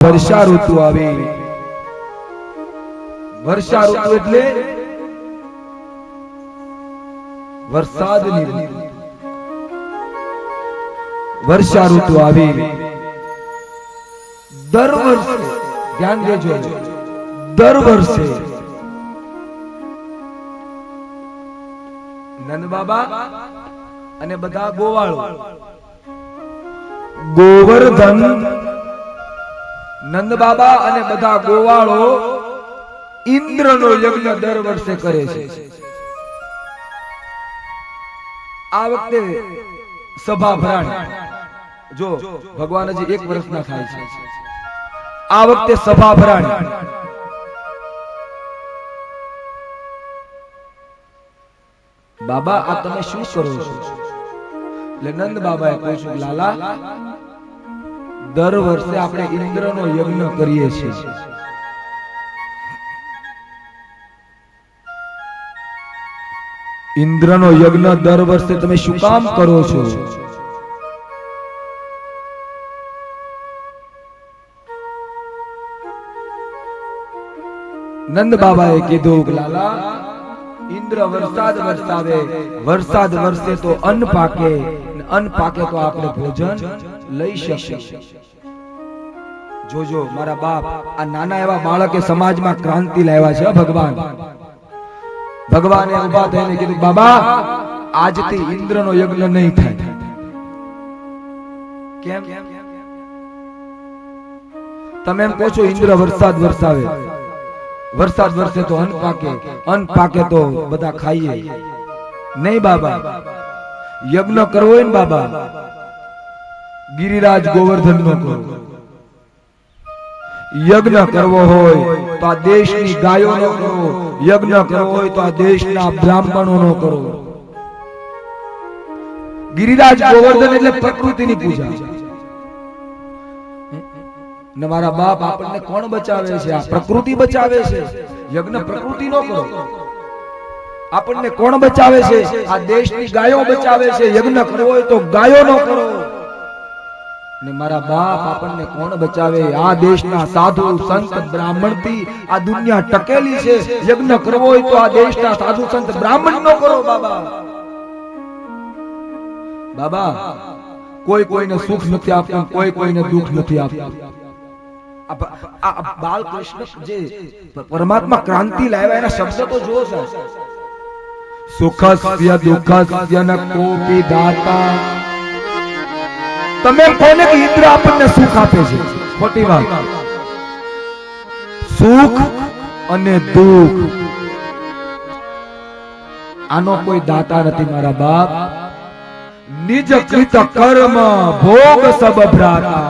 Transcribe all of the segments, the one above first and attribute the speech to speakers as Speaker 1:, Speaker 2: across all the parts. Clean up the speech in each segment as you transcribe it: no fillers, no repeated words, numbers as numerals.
Speaker 1: વર્ષા ઋતુ આવી. વર્ષા ઋતુ એટલે વરસાદની ઋતુ. વર્ષા ઋતુ આવી. દર વર્ષે ધ્યાન દેજો, દર વર્ષે નંદ બાબા અને બધા ગોવાળો ગોવર્ધન, નંદ બાબા અને બધા ગોવાળો ઇન્દ્રનો યજ્ઞ દર વર્ષે કરે છે. આ વખતે સભા ભરાણી, જો ભગવાન હજી 1 વર્ષના થાય છે. આ વખતે સભા ભરાણી. બાબા આ તમે શું કરો છો? એટલે નંદ બાબાએ પૂછ્યું, લાલા દર વર્ષે આપણે ઇન્દ્રનો યજ્ઞ કરીએ છીએ. ઇન્દ્રનો યજ્ઞ દર વર્ષે તમે શું કામ કરો છો? નંદ બાબાએ કીધું કે લાલા ઇન્દ્ર વરસાદ વરસાવે, વરસાદ વરસે તો અન્ન પાકે, અન્ન પાકે તો આપણે ભોજન લઈ શકીએ. જોજો મારા બાપ, આ નાના એવા બાળકે સમાજમાં ક્રાંતિ લાવ્યા છે. ભગવાન ભગવાને ઉભા થઈને કીધું, બાબા આજથી ઇન્દ્રનો યજ્ઞ નહીં થાય. કેમ? તમે એમ કહો છો ઇન્દ્ર વરસાદ વરસાવે, વરસાદ વરસે તો અન્ન પાકે, અન્ન પાકે તો બધા ખાઈએ. નહીં બાબા, યજ્ઞ કરવો હોય ને બાબા, ગિરિરાજ ગોવર્ધન નો કરો. યજ્ઞ કરવો હોય તો આ દેશની ગાયોનો કરો. યજ્ઞ કરવો હોય તો આ દેશના બ્રાહ્મણોનો કરો. ગિરિરાજ ગોવર્ધન એટલે પ્રકૃતિની પૂજા. ને મારા બાપ આપણને કોણ બચાવે છે? આ પ્રકૃતિ બચાવે છે. યજ્ઞ પ્રકૃતિ નો કરો. આપણને કોણ બચાવે છે? આ દેશની ગાયો બચાવે છે. યજ્ઞ કરવો હોય તો ગાયો નો કરો. ને મારા બાપ આપણને કોણ બચાવે? આ દેશના સાધુ સંત બ્રાહ્મણ થી આ દુનિયા ટકેલી છે. યજ્ઞ કરવો હોય તો આ દેશના સાધુ સંત બ્રાહ્મણ નો કરો. બાબા બાબા કોઈ કોઈને સુખ નથી આપતું, કોઈ કોઈને દુઃખ નથી આપતું. બાલકૃષ્ણ જે પરમાત્મા ક્રાંતિ લાવ્યા એના શબ્દ તો જો છે, સુખસ્ય દુઃખસ્ય ન કોપી દાતા. તમે કોને કે ઇન્દ્ર આપણને સુખ આપે છે? ખોટી વાત. સુખ અને દુઃખ આનો કોઈ દાતા નથી મારા બાપ. નિજ કૃત કર્મ ભોગ સબ ભ્રાતા.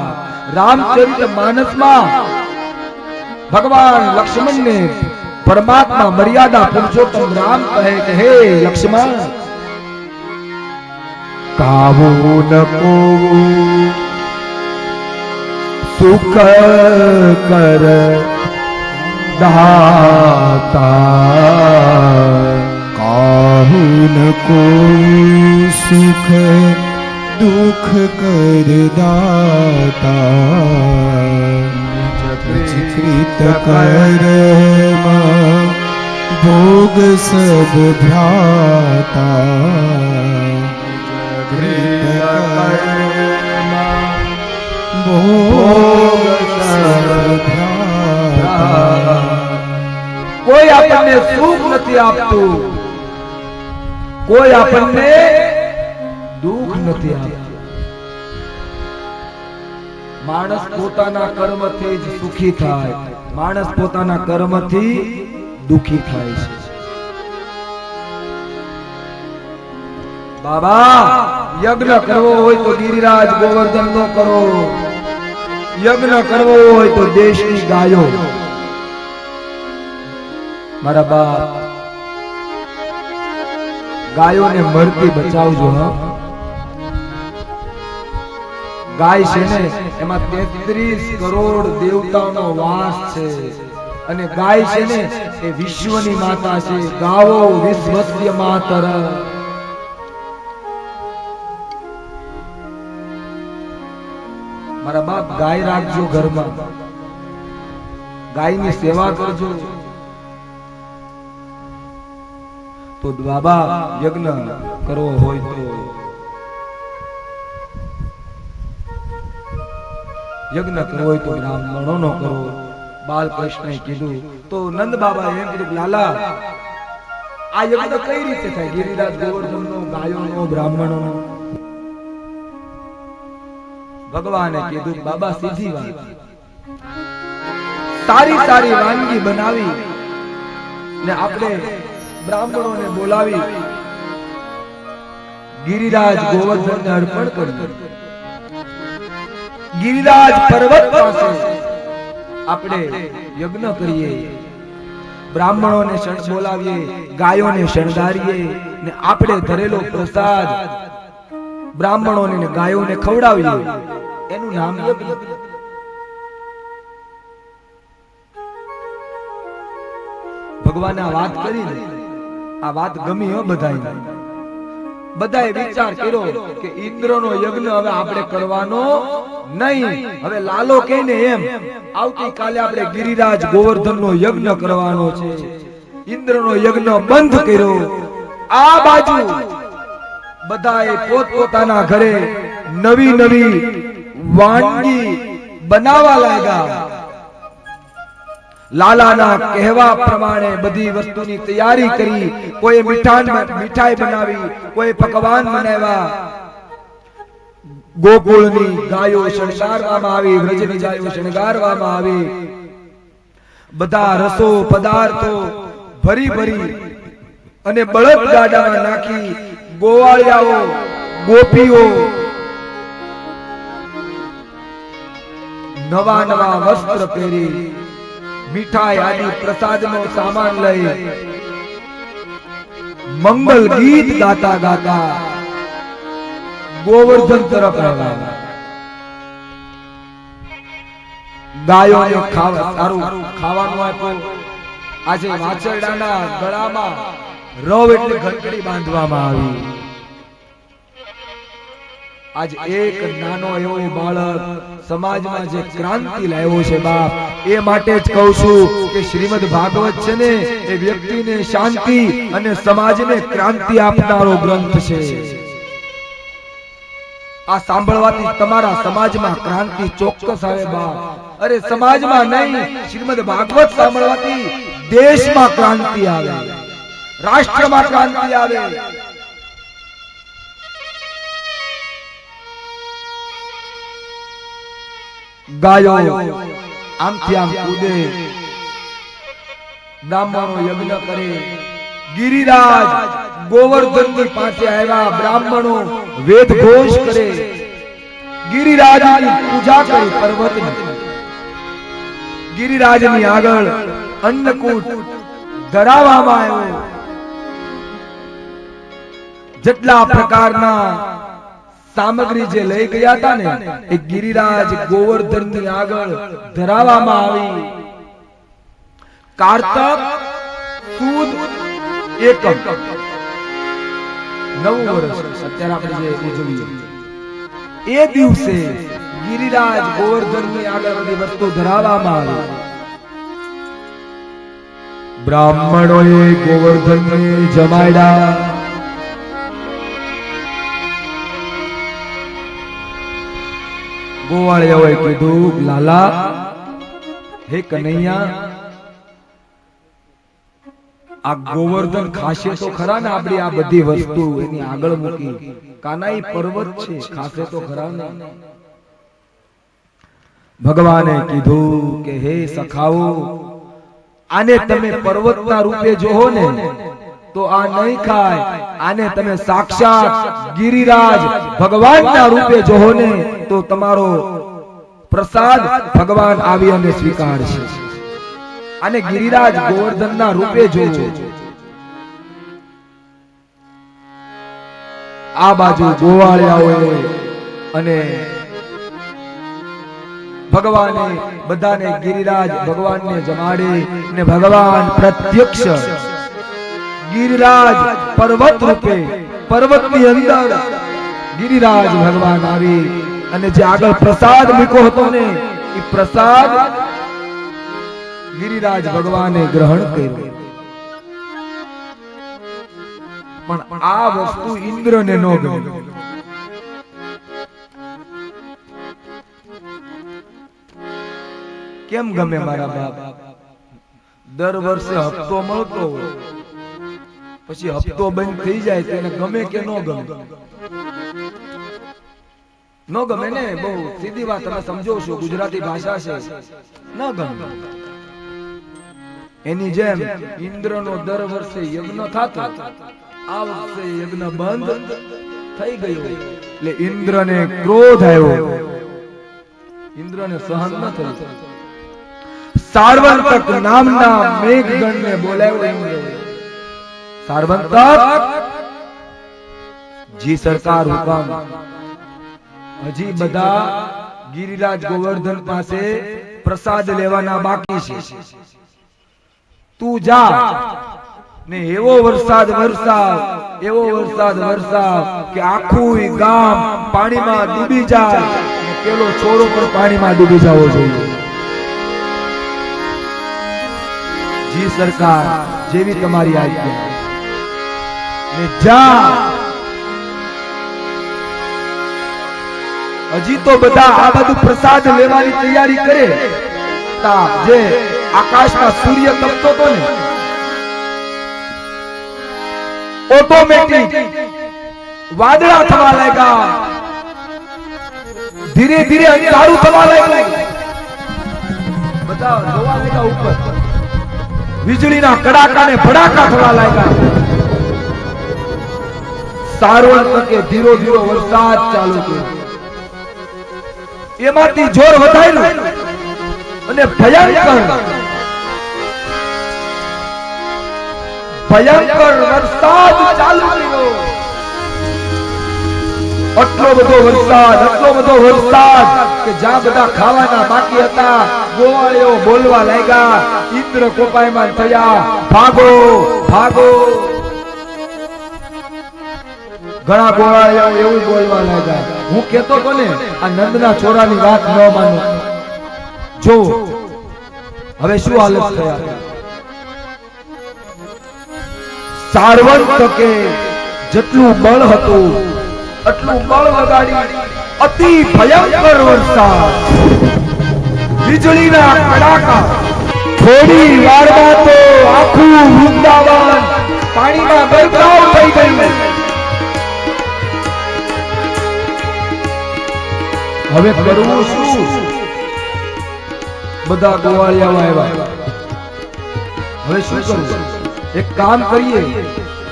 Speaker 1: રામચરિત માનસમાં ભગવાન લક્ષ્મણ ને પરમાત્મા મર્યાદા પુરુષોત્તમ રામ કહે કે હે લક્ષ્મણ, કાવું ન કોવું સુખ કર દાતા.
Speaker 2: કાહું ન કોઈ સુખ દુઃખ કર દાતા. કૃત કર્મ ભોગ સબ ભ્રાતા. ભોગ સબ ભ્રાતા.
Speaker 1: કોઈ આપણને સુખ નથી આપતું, કોઈ આપણને દુઃખ નથી આપતું. માણસ પોતાના કર્મથી જ સુખી થાય, માણસ પોતાના કર્મથી દુઃખી થાય છે. બાબા યજ્ઞ કરવો હોય તો ગિરિરાજ ગોવર્ધન નો કરો. યજ્ઞ કરવો હોય તો દેશની ગાયો. મારા બાપ ગાયોને મરતી બચાવજો. હા, ગાય છે ને એમાં 33 કરોડ દેવતાઓનો વાસ છે. અને ગાય છે ને એ વિશ્વની માતા છે. ગાવો વિશ્વસ્ય માતર. મારા બાપ ગાય રાખજો ઘરમાં. ગાયની સેવા કરજો. તો બાબા યજ્ઞ કરવો હોય તો યજ્ઞ કરવો હોય તો બ્રાહ્મણોનો કરો. બાલકૃષ્ણએ કીધું તો નંદ બાબા એમ કીધું, લાલા આ યજ્ઞ કઈ રીતે થાય? ગિરિરાજ ગોવર્ધનનો, ગાયોનો, બ્રાહ્મણોનો? ભગવાને કીધું, બાબા સીધી વાત, સારી સારી વાનગી બનાવી ને આપણે બ્રાહ્મણોને બોલાવી ગિરિરાજ ગોવર્ધનને અર્પણ કર્યું. ગિરિરાજ પર્વત પાસે આપણે યજ્ઞ કરીએ, બ્રાહ્મણોને બોલાવીએ, ગાયોને શણગારીએ ને આપણે ધરેલો પ્રસાદ બ્રાહ્મણોને ને ગાયોને ખવડાવીએ. એનું નામ યજ્ઞ. ભગવાને આ વાત કરી, આ વાત ગમી હો બધાય. બધાએ વિચાર કર્યો કે ઇન્દ્રનો યજ્ઞ હવે આપણે કરવાનો નહીં. હવે લાલો કહીને એમ આવતીકાલે આપણે ગિરિરાજ ગોવર્ધનનો યજ્ઞ કરવાનો છે. ઇન્દ્રનો યજ્ઞ બંધ કર્યો. આ બાજુ બધાએ પોતપોતાના ઘરે નવી નવી વાનગી બનાવવા લાગ્યા. લાલાના કહેવા પ્રમાણે બધી વસ્તુની તૈયારી કરી. કોઈ મીઠાઈ બનાવી, કોઈ પકવાન બનાવ્યા. ગોકુળની ગાયો શણગારવામાં આવી, વ્રજની ગાયો શણગારવામાં આવી. બધા રસો પદાર્થો ભરી ભરી અને બળદ ગાડામાં નાખી ગોવાળિયાઓ, ગોપીઓ નવા નવા વસ્ત્ર પહેરી, મીઠાઈ આદિ પ્રસાદનો સામાન લઈ મંગલ ગીત ગાતા ગાતા ગોવર્ધન તરફ આવ્યા. ગાયોને સારું ખાવાનું આપ્યું. આજે વાછરડાના ગળામાં રવ એટલે ઘંટડી બાંધવામાં આવી. આજ એક નાનો એવો બાળક સમાજમાં જે ક્રાંતિ લાવ્યો છે બાપ, એ માટે જ કહું છું કે શ્રીમદ ભાગવત છે ને એ વ્યક્તિને શાંતિ અને સમાજને ક્રાંતિ આપનારો ગ્રંથ છે. આ સાંભળવાથી તમારા સમાજમાં ક્રાંતિ ચોક્કસ આવે બાપ. અરે સમાજમાં નહીં, શ્રીમદ ભાગવત સાંભળવાથી દેશમાં ક્રાંતિ આવે, રાષ્ટ્રમાં ક્રાંતિ આવે. ગાયો આમથી આમ કૂદે, બ્રાહ્મણો યજ્ઞ કરે. ગિરિરાજ ગોવર્ધનની પાસે આવ્યા. બ્રાહ્મણો વેદ ઘોષ કરે, ગિરિરાજની પૂજા કરી. પર્વતની ગિરિરાજની આગળ અન્નકૂટ ધરાવવામાં આવ્યો. જેટલા પ્રકારના સામગ્રી જે લઈ ગયા હતા ને એ ગિરિરાજ ગોવર્ધનની આગળ ધરાવવામાં આવી. કારતક સુદ એકમ 9 વર્ષ અત્યારે આપણે જે ઉજવીએ એ દિવસે ગિરિરાજ ગોવર્ધનની આગળ બધી વસ્તુ ધરાવવામાં આવી. બ્રાહ્મણોએ ગોવર્ધનને જમાડ્યા. ગોવાળિયાઓએ કીધું, લાલા હે કનૈયા, આ ગોવર્ધન ખાશે તો ખરા ને આપણી આ બધી વસ્તુ એની આગળ મૂકી. કાનાઈ પર્વત છે, ખાશે તો ખરા ને. ભગવાને કીધું કે હે સખાઓ, આને તમે પર્વતના રૂપે જોહો ને તો આ નહીં ખાય. આને તમે સાક્ષાત ગિરિરાજ ભગવાનના રૂપે જોહો ને તો તમારો પ્રસાદ ભગવાન આવી અને સ્વીકારશે. આને ગિરિરાજ ગોવર્ધનના રૂપે જોજો. આ બાજુ ગોવાળિયાઓએ અને ભગવાને બધાને ગિરિરાજ ભગવાનને જમાડે ને ભગવાન પ્રત્યક્ષ ગિરિરાજ પર્વત રૂપે પર્વતની અંદર ગિરિરાજ ભગવાન આવી અને જે આગળ પ્રસાદ મૂક્યો હતો ને એ પ્રસાદ ગિરિરાજ ભગવાને ગ્રહણ કર્યું. પણ આ વસ્તુ ઇન્દ્રને ન ગમી. કેમ ગમે મારા બાપ? દર વર્ષે હપ્તો મળતો હોય, પછી હપ્તો બંધ થઈ જાય તો એને ગમે કે ન ગમે? ન ગમે ને. બહુ સીધી વાત, તમે સમજો છો, ગુજરાતી ભાષા છે. ન ગમે. એની જેમ ઇન્દ્રનો દર વર્ષે યજ્ઞ થતો, આ વખતે યજ્ઞ બંધ થઈ ગયો એટલે ઇન્દ્રને ક્રોધ આવ્યો. ઇન્દ્રને સહન ન થયું. સાર્વંતક નામના મેઘગણને બોલાવ્યો. સાર્વંતક, જી સરકાર હુકમ. હજી બધા ગિરિરાજ ગોવર્ધન પાસે પ્રસાદ લેવાના બાકી છે. તું જા ને એવો વરસાદ વરસાવ, એવો વરસાદ વરસાવ કે આખું ગામ પાણીમાં ડૂબી જાય અને પેલો છોરો પણ પાણીમાં ડૂબી જવો જોઈએ. જી સરકાર, જેવી તમારી આજ્ઞા. ને જા. હજી તો બધા આ બધું પ્રસાદ લેવાની તૈયારી કરે તા જે આકાશમાં સૂર્ય તપતો તો ને, ઓટોમેટિક વાદળા થવા લાગ્યા, ધીરે ધીરે અંધારું થવા લાગ્યું. બધા જોવા લાગ્યા ઉપર, વીજળીના કડાકા ને ભડાકા થવા લાગ્યા. સાર્વત્રિક ધીરો ધીરો વરસાદ ચાલુ થયો. એમાંથી જોર વધાર્યું અને ભયંકર વરસાદ ચાલુ થયો. આટલો બધો વરસાદ કે જ્યાં બધા ખાવાના બાકી હતા, ગોવાળીઓ બોલવા લાગ્યા. ઇન્દ્ર કોપાયમાન થયા, ભાગો ભાગો. ઘણા ગોવાળીઓ એવું બોલવા લાગ્યા. હું કેતો તો ને, આ નંદના છોરાની વાત ન માનો. જો હવે શું હાલત થયા. સાર્વંતકે જેટલું બળ હતું એટલું બળ વગાડી અતિ ભયંકર વરસાદ, વીજળીના કડાકા. થોડી વારમાં તો આખું વૃંદાવન પાણીમાં ગરકાવ થઈ ગયું. હવે કરવું શું? બધા ગોવાળિયાઓ આવ્યા. હવે શું કરવું? એક કામ કરીએ.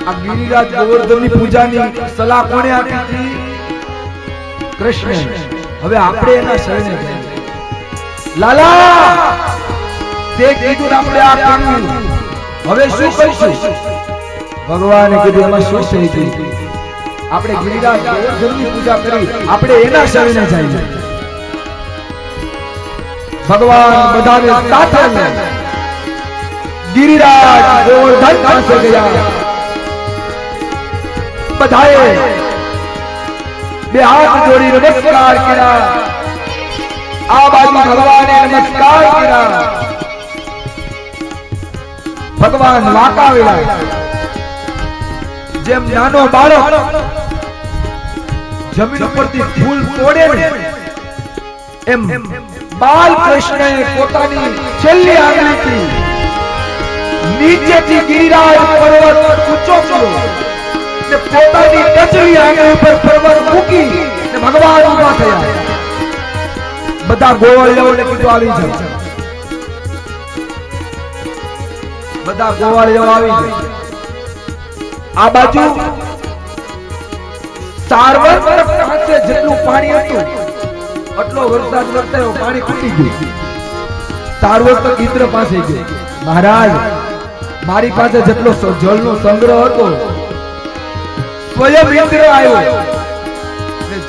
Speaker 1: આ ગિરિરાજ ગોવર્ધનની પૂજાની સલાહ કોણે આપી હતી? કૃષ્ણ. હવે આપણે એના શરણે જઈએ. લાલા, તે કીધું આપણે આ કર્યું, હવે શું કરીશું? ભગવાને કીધું એમાં શું થઈ ગયું? આપણે ગિરિરાજ ગોવર્ધનની પૂજા કરી, આપણે એના શરણે જઈએ. ભગવાન બધાને સાથે લઈ ગિરિરાજ ગોવર્ધન પાસે ગયા. બધાએ બે હાથ જોડી નમસ્કાર કર્યા. આ બાજુ ભગવાને નમસ્કાર કર્યા. ભગવાન વાકાવેલા. જેમ નાનો બાળક જમીન ઉપરથી ફૂલ તોડે ને, એમ બાલકૃષ્ણએ પોતાની છેલ્લી આંગળીથી નીચેથી ગિરિરાજ પર્વત ઊંચો કર્યો ને પોતાની ટચલી આંગળી પર પર્વત મૂકી ને ભગવાન ઊભા થયા. બધા ગોવાળિયાઓને કીધું આવી જાય. બધા ગોવાળિયાઓ આવી જાય. આ બાજુ સાર્વત્રિક પાસે જેટલું પાણી હતું એટલો વરસાદ વરસાયો, પાણી ખૂટી ગયું. સાર્વત્રિક ઇન્દ્ર પાસે ગયો. મહારાજ, મારી પાસે જેટલો જળનો સંગ્રહ હતો, સ્વયં ઇન્દ્ર આવ્યો.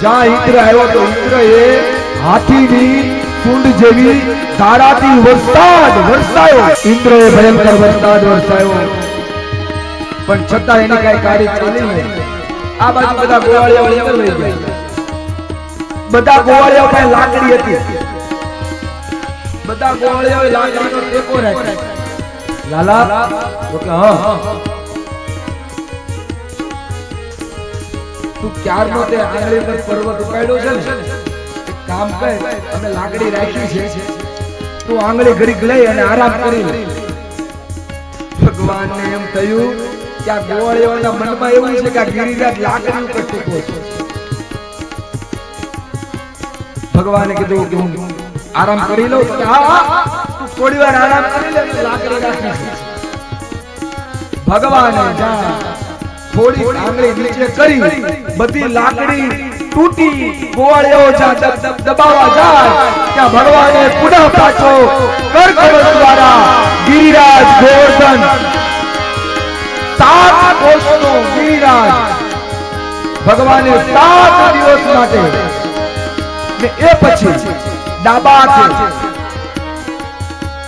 Speaker 1: જ્યાં ઇન્દ્ર આવ્યો તો ઇન્દ્રએ હાથીની સૂંઢ જેવી ધારાથી વરસાદ વરસાયો. ઇન્દ્રએ ભયંકર વરસાદ વરસાયો, પણ છતાં એની કઈ કાર્ય ચાલી નહીં. આ બાજુ બધા ગોવાળિયાઓ અંદર લઈ ગયા. બધા ગોવાળિયાઓ પાસે લાકડી હતી. બધા ગોળીઓ લાકડીનો ટેકો રાખ્યો. લાલા તો કે હા તું ક્યારનો તે આંગળી પર પર્વત ઉપાડ્યો છે ને, એક કામ કર, અમે લાકડી રાખી છે, તું આંગળી ઘડીક લઈ અને આરામ કરી લે. ભગવાનને એમ થયું કે આ ગોળીઓના મનમાં એવું છે કે આ ગિરિરાજ લાકડી ઉપર ટેકો છે. ભગવાને કીધું કે હું આરામ કરી લઉં. તો હા હા તું થોડી વાર આરામ કરી લે, લાકડી રાખી છે. ભગવાને જા થોડી આંગળી નીચે કરી, બધી લાકડી તૂટી, ગોળીઓ દબાવા જાય ત્યાં ભગવાને પુનઃ પાછો કર્કવશ દ્વારા ગિરિરાજ ગોવર્ધન 7 કોષનો ગિરિરાજ ભગવાને 7 દિવસ માટે ને એ પછી ડાબા હાથે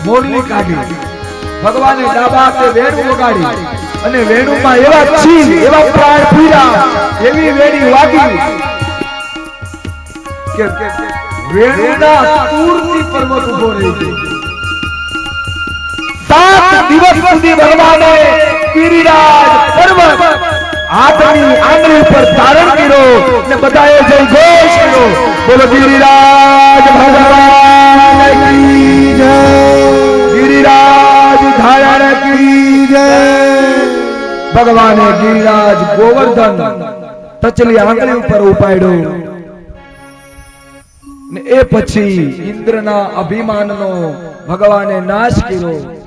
Speaker 1: મોરલી કાઢી, ભગવાને ડાબા હાથે વેણુ વગાડી અને વેણુમાં એવા છીલ, એવા પ્રાણ પીડા, એવી વેણી વાગી કે વેણુના સૂરથી પર્વત ઉભો રહી ગયો. 7 દિવસ સુધી ભગવાને ગિરિરાજ પર્વત હાથની આંગળી ઉપર ધારણ કર્યો ને બધાએ જય ઘોષ કર્યો. બોલો ગિરિરાજ ભગવાન કી જય, ગિરિરાજ ધારણ કી જય. ભગવાને ગિરિરાજ ગોવર્ધન ટચલી આંગળી ઉપર ઉપાડ્યો ને એ પછી ઇન્દ્રના અભિમાનનો ભગવાને નાશ કર્યો.